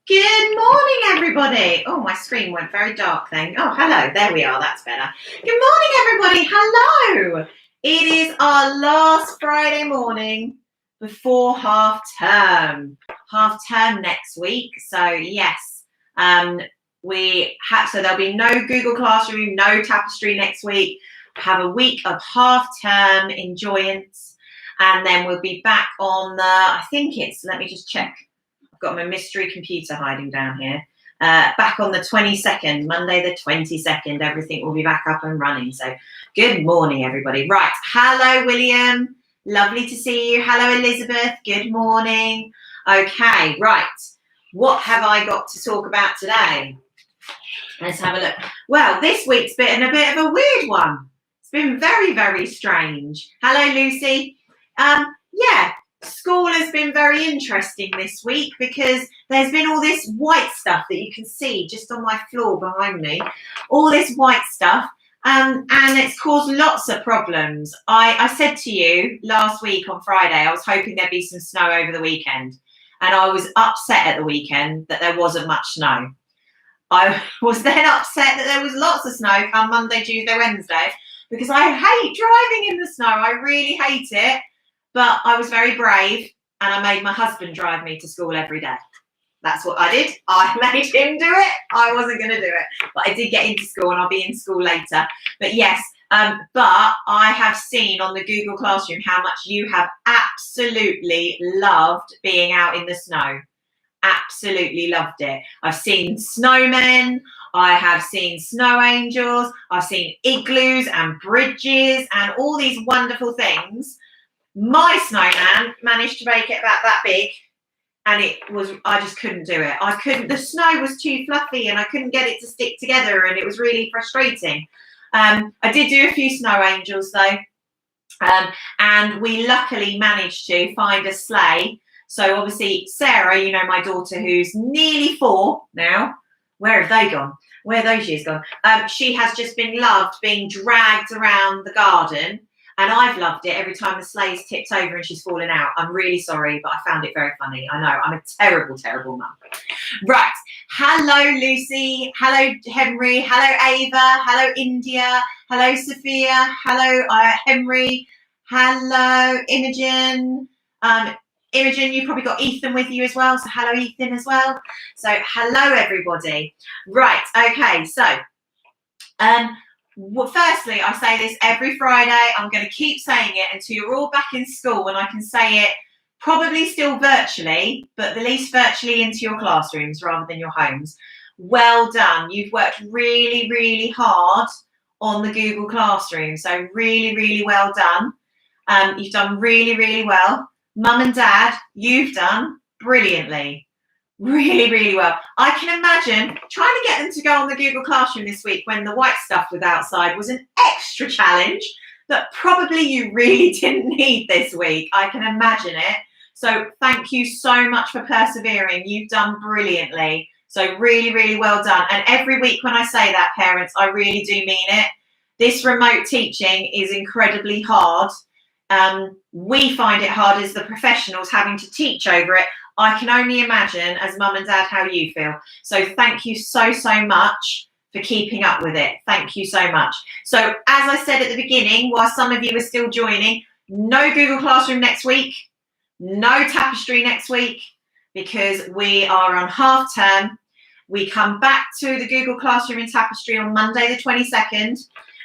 Good morning, everybody. Oh, my screen went very dark then. Oh, hello. There we are. That's better. Good morning, everybody. Hello. It is our last Friday morning before half term. Half term next week. So, yes, so there'll be no Google Classroom, no Tapestry next week. Have a week of half term enjoyance. And then we'll be back on let me just check. Got my mystery computer hiding down here. Back on the 22nd, Monday the 22nd, everything will be back up and running. So good morning, everybody. Right. Hello, William. Lovely to see you. Hello, Elizabeth. Good morning. Okay, right. What have I got to talk about today? Let's have a look. Well, this week's been a bit of a weird one. It's been very, very strange. Hello, Lucy. School has been very interesting this week because there's been all this white stuff that you can see just on my floor behind me. All this white stuff, and it's caused lots of problems. I said to you last week on Friday, I was hoping there'd be some snow over the weekend, and I was upset at the weekend that there wasn't much snow. I was then upset that there was lots of snow come Monday, Tuesday, Wednesday, because I hate driving in the snow. I really hate it. But I was very brave and I made my husband drive me to school every day. That's what I did. I made him do it. I wasn't going to do it. But I did get into school and I'll be in school later. But yes, but I have seen on the Google Classroom how much you have absolutely loved being out in the snow. Absolutely loved it. I've seen snowmen. I have seen snow angels. I've seen igloos and bridges and all these wonderful things. My snowman managed to make it about that big, and I just couldn't do it. The snow was too fluffy and I couldn't get it to stick together, and it was really frustrating. I did do a few snow angels though, and we luckily managed to find a sleigh. So obviously Sarah, you know, my daughter who's nearly 4 now, where have they gone? Where are those years gone? She has just been loved being dragged around the garden. And I've loved it every time the sleigh's tipped over and she's fallen out. I'm really sorry, but I found it very funny. I know, I'm a terrible, terrible mum. Right. Hello, Lucy. Hello, Henry. Hello, Ava. Hello, India. Hello, Sophia. Hello, Henry. Hello, Imogen. Imogen, you've probably got Ethan with you as well. So hello, Ethan, as well. So hello, everybody. Right. Okay. So, well, firstly, I say this every Friday. I'm going to keep saying it until you're all back in school, and I can say it probably still virtually, but at least virtually into your classrooms rather than your homes. Well done. You've worked really, really hard on the Google Classroom. So really, really well done. You've done really, really well. Mum and Dad, you've done brilliantly. Really, really well. I can imagine trying to get them to go on the Google Classroom this week when the white stuff was outside was an extra challenge that probably you really didn't need this week. I can imagine it. So thank you so much for persevering. You've done brilliantly. So really, really well done. And every week when I say that, parents, I really do mean it. This remote teaching is incredibly hard. We find it hard as the professionals having to teach over it. I can only imagine as mum and dad how you feel. So thank you so, so much for keeping up with it. Thank you so much. So as I said at the beginning, while some of you are still joining, no Google Classroom next week, no Tapestry next week, because we are on half term. We come back to the Google Classroom and Tapestry on Monday the 22nd,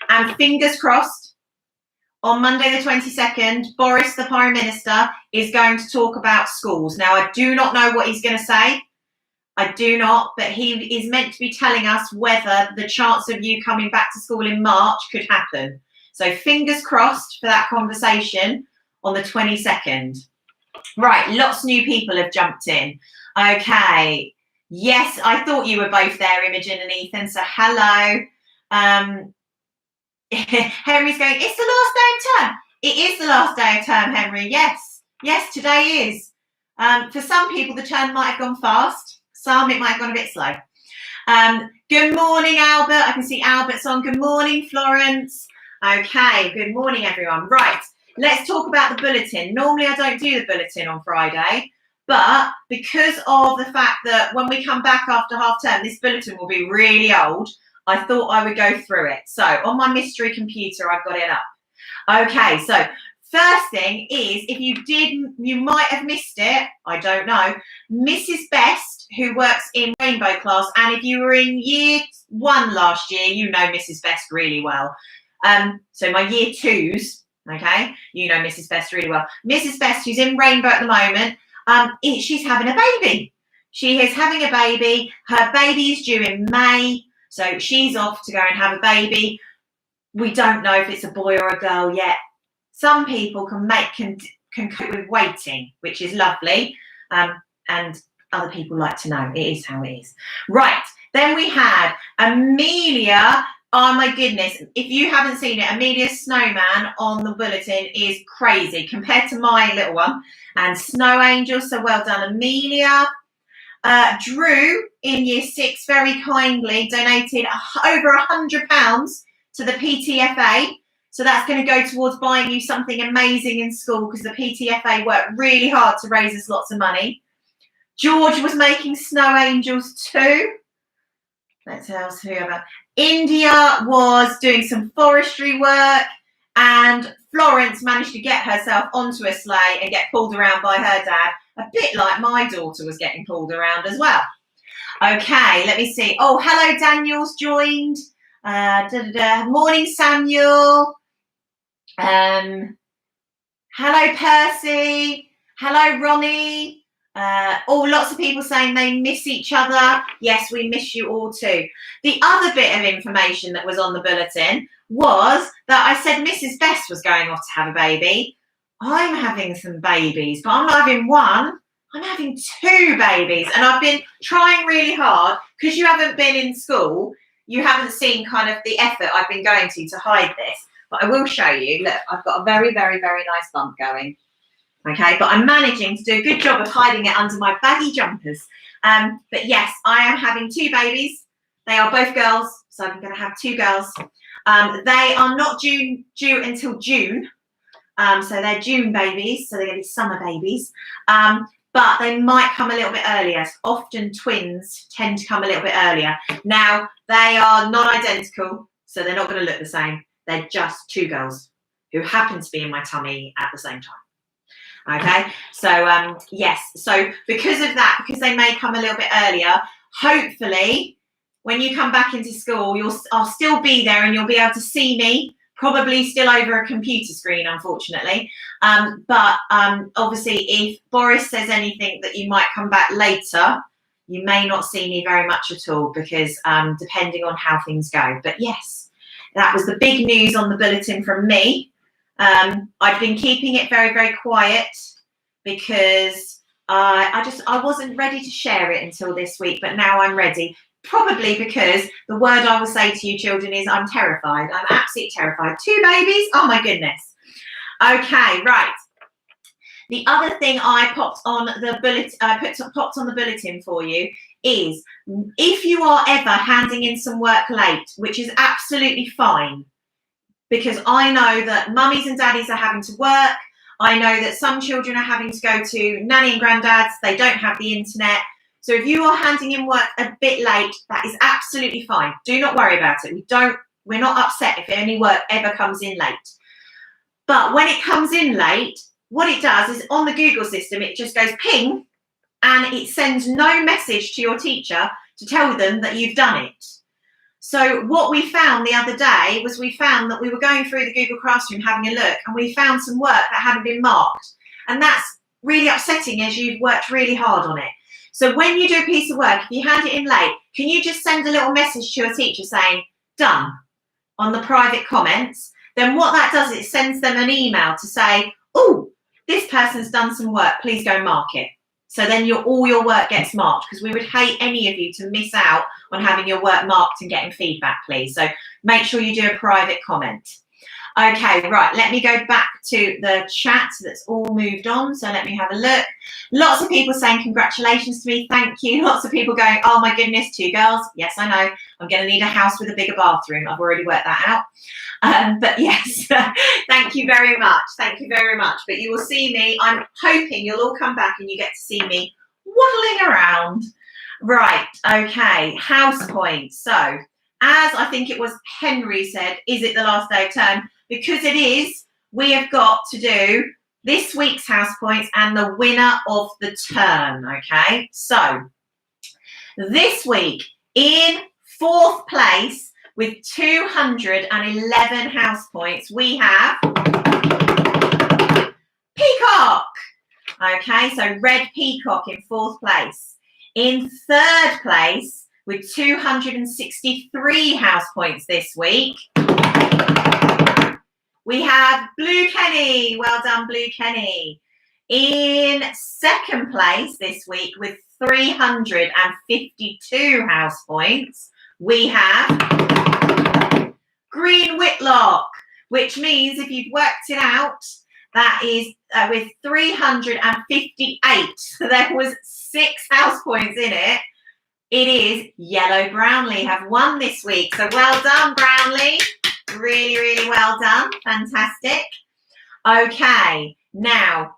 and fingers crossed, on Monday the 22nd, Boris, the Prime Minister, is going to talk about schools. Now, I do not know what he's going to say. I do not, but he is meant to be telling us whether the chance of you coming back to school in March could happen. So fingers crossed for that conversation on the 22nd. Right, lots of new people have jumped in. Okay. Yes, I thought you were both there, Imogen and Ethan, so hello. Henry's going, it's the last day of term. It is the last day of term, Henry. Yes, today is. For some people, the term might have gone fast. Some, it might have gone a bit slow. Good morning, Albert. I can see Albert's on. Good morning, Florence. Okay, good morning, everyone. Right, let's talk about the bulletin. Normally, I don't do the bulletin on Friday, But because of the fact that when we come back after half term, this bulletin will be really old, I thought I would go through it. So on my mystery computer, I've got it up. Okay, so first thing is, if you might have missed it, I don't know, Mrs. Best, who works in Rainbow class, and if you were in year 1 last year, you know Mrs. Best really well. So my year 2s, okay, you know Mrs. Best really well. Mrs. Best, who's in Rainbow at the moment, she's having a baby. She is having a baby. Her baby is due in May, so she's off to go and have a baby. We don't know if it's a boy or a girl yet. Some people can cope with waiting, which is lovely, and other people like to know. It is how it is. Right, then we had Amelia. Oh my goodness, if you haven't seen it, Amelia's snowman on the bulletin is crazy compared to my little one. And Snow Angel, so well done, Amelia. Drew in year 6 very kindly donated over £100 to the PTFA. So that's going to go towards buying you something amazing in school, because the PTFA worked really hard to raise us lots of money. George was making snow angels too. Let's else whoever. India was doing some forestry work, and Florence managed to get herself onto a sleigh and get pulled around by her dad, a bit like my daughter was getting pulled around as well. Okay, let me see. Oh, hello, Daniel's joined. Morning, Samuel. Hello, Percy. Hello, Ronnie. Lots of people saying they miss each other. Yes, we miss you all too. The other bit of information that was on the bulletin was that I said Mrs. Best was going off to have a baby. I'm having some babies, but I'm not having one. I'm having 2 babies, and I've been trying really hard, because you haven't been in school. You haven't seen kind of the effort I've been going to hide this. But I will show you. Look, I've got a very, very, very nice bump going. Okay, but I'm managing to do a good job of hiding it under my baggy jumpers. But yes, I am having 2 babies. They are both girls, so I'm going to have 2 girls. They are not due until June. So they're June babies, so they're going to be summer babies. But they might come a little bit earlier. Often twins tend to come a little bit earlier. Now, they are not identical, so they're not going to look the same. They're just 2 girls who happen to be in my tummy at the same time. Okay, so yes, so because of that, because they may come a little bit earlier, hopefully when you come back into school, I'll still be there, and you'll be able to see me, probably still over a computer screen, unfortunately. But obviously, if Boris says anything that you might come back later, you may not see me very much at all, because depending on how things go. But yes, that was the big news on the bulletin from me. I've been keeping it very, very quiet, because I wasn't ready to share it until this week, but now I'm ready. Probably because the word I will say to you children is I'm terrified. I'm absolutely terrified. 2 babies? Oh my goodness. Okay, right. The other thing I popped on the bulletin for you is, if you are ever handing in some work late, which is absolutely fine, because I know that mummies and daddies are having to work. I know that some children are having to go to nanny and granddads. They don't have the internet. So if you are handing in work a bit late, that is absolutely fine. Do not worry about it. We're not upset if any work ever comes in late. But when it comes in late, what it does is, on the Google system, it just goes ping, and it sends no message to your teacher to tell them that you've done it. So what we found the other day was, we found that we were going through the Google Classroom having a look, and we found some work that hadn't been marked. And that's really upsetting, as you've worked really hard on it. So when you do a piece of work, if you hand it in late, can you just send a little message to your teacher saying, done, on the private comments? Then what that does is it sends them an email to say, oh, this person's done some work, please go mark it. So then all your work gets marked, because we would hate any of you to miss out on having your work marked and getting feedback, please. So make sure you do a private comment. Okay, right, let me go back to the chat that's all moved on. So let me have a look. Lots of people saying congratulations to me. Thank you. Lots of people going, oh my goodness, 2 girls. Yes, I know. I'm going to need a house with a bigger bathroom. I've already worked that out. But yes, thank you very much. Thank you very much. But you will see me. I'm hoping you'll all come back and you get to see me waddling around. Right, okay, house points. So, as I think it was Henry said, is it the last day of term? Because it is, we have got to do this week's house points and the winner of the term, okay? So, this week, in 4th place with 211 house points, we have Peacock. Okay, so Red Peacock in 4th place. In 3rd place, with 263 house points this week, we have Blue Kenny. Well done, Blue Kenny. In 2nd place this week, with 352 house points, we have Green Whitlock, which means if you've worked it out, that is with 358. So there was 6 house points in it. It is Yellow Brownlee have won this week. So well done, Brownlee. Really, really well done. Fantastic. Okay, now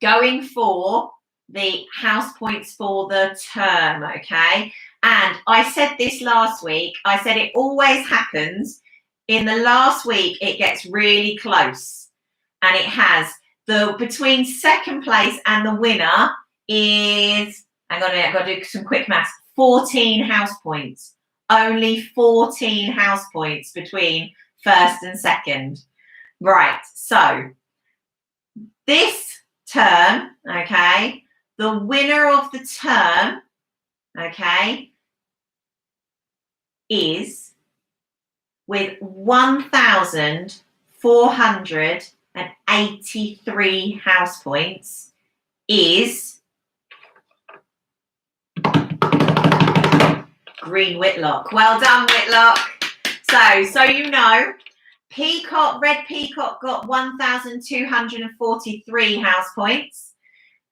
going for the house points for the term, okay? And I said this last week. I said it always happens. In the last week, it gets really close. And it has. Between 2nd place and the winner is, hang on a minute, I've got to do some quick maths, 14 house points. Only 14 house points between 1st and 2nd. Right, so this term, okay, the winner of the term, okay, is with 1,483 house points is Green Whitlock. Well done, Whitlock. So you know, Peacock, Red Peacock got 1,243 house points.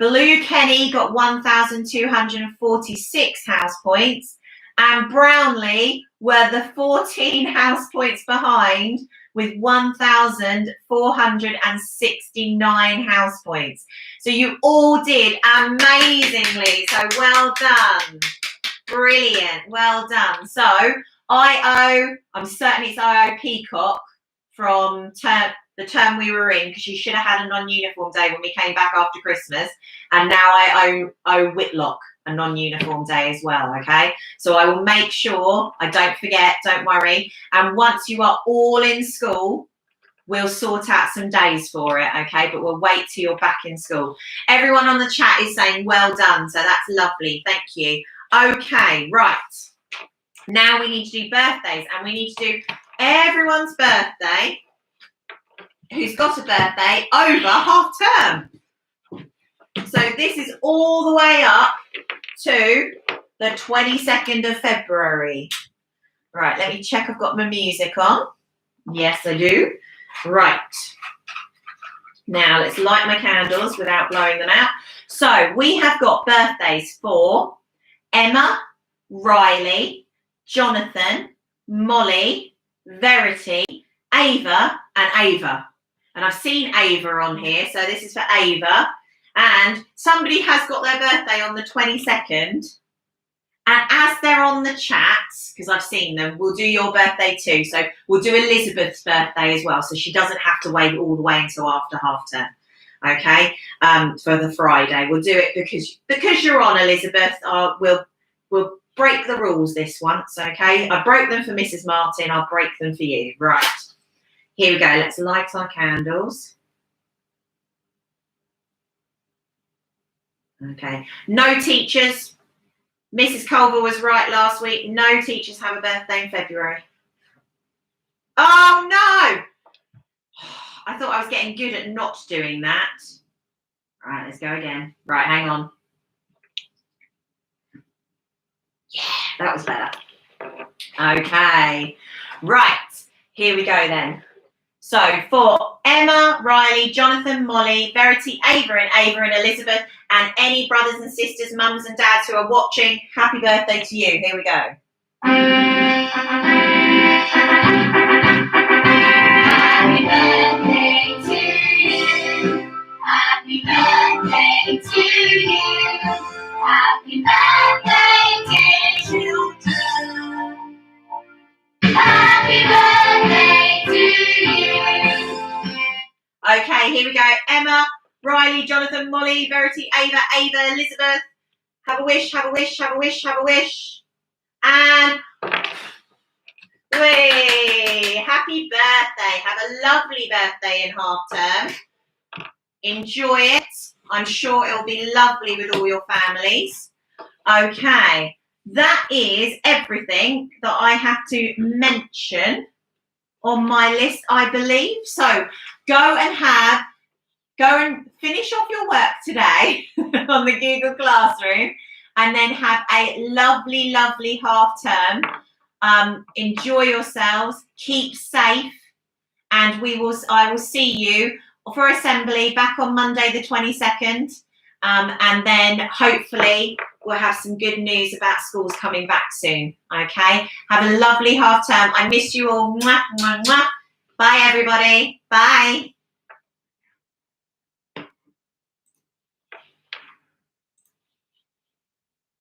Blue Kenny got 1,246 house points. And Brownlee were the 14 house points behind with 1,469 house points. So you all did amazingly. So well done. Brilliant. Well done. So I'm certain it's I.O. Peacock from the term we were in, because you should have had a non-uniform day when we came back after Christmas. And now I owe Whitlock a non-uniform day as well, okay? So I will make sure I don't forget, don't worry. And once you are all in school, we'll sort out some days for it, okay? But we'll wait till you're back in school. Everyone on the chat is saying well done, so that's lovely. Thank you. Okay, right. Now we need to do birthdays, and we need to do everyone's birthday who's got a birthday over half term. So this is all the way up to the 22nd of February. Right, let me check I've got my music on. Yes, I do. Right. Now let's light my candles without blowing them out. So we have got birthdays for Emma, Riley, Jonathan, Molly, Verity, Ava, and Ava. And I've seen Ava on here, so this is for Ava. And somebody has got their birthday on the 22nd. And as they're on the chat, because I've seen them, we'll do your birthday too. So we'll do Elizabeth's birthday as well, so she doesn't have to wait all the way until after half term. Okay, for the Friday. We'll do it because you're on, Elizabeth. We'll break the rules this once, okay? I broke them for Mrs. Martin. I'll break them for you. Right. Here we go. Let's light our candles. Okay. No teachers. Mrs. Culver was right last week. No teachers have a birthday in February. Oh, no. I thought I was getting good at not doing that. Right, let's go again. Right, hang on. Yeah, that was better. Okay. Right, here we go then. So for Emma, Riley, Jonathan, Molly, Verity, Ava and Elizabeth, and any brothers and sisters, mums and dads who are watching, happy birthday to you. Here we go. Happy birthday to you. Happy birthday to you. Happy birthday, dear children. Happy birthday to you. Okay, here we go. Emma, Riley, Jonathan, Molly, Verity, Ava, Elizabeth. Have a wish, have a wish, have a wish, have a wish. And whee! Happy birthday. Have a lovely birthday in half term. Enjoy it. I'm sure it'll be lovely with all your families. Okay, that is everything that I have to mention on my list, I believe. So go and finish off your work today on the Google Classroom, and then have a lovely, lovely half term. Enjoy yourselves, keep safe, and I will see you for assembly back on Monday the 22nd, and then hopefully we'll have some good news about schools coming back soon. Okay, have a lovely half term. I miss you all. Mwah, mwah, mwah. Bye everybody. Bye.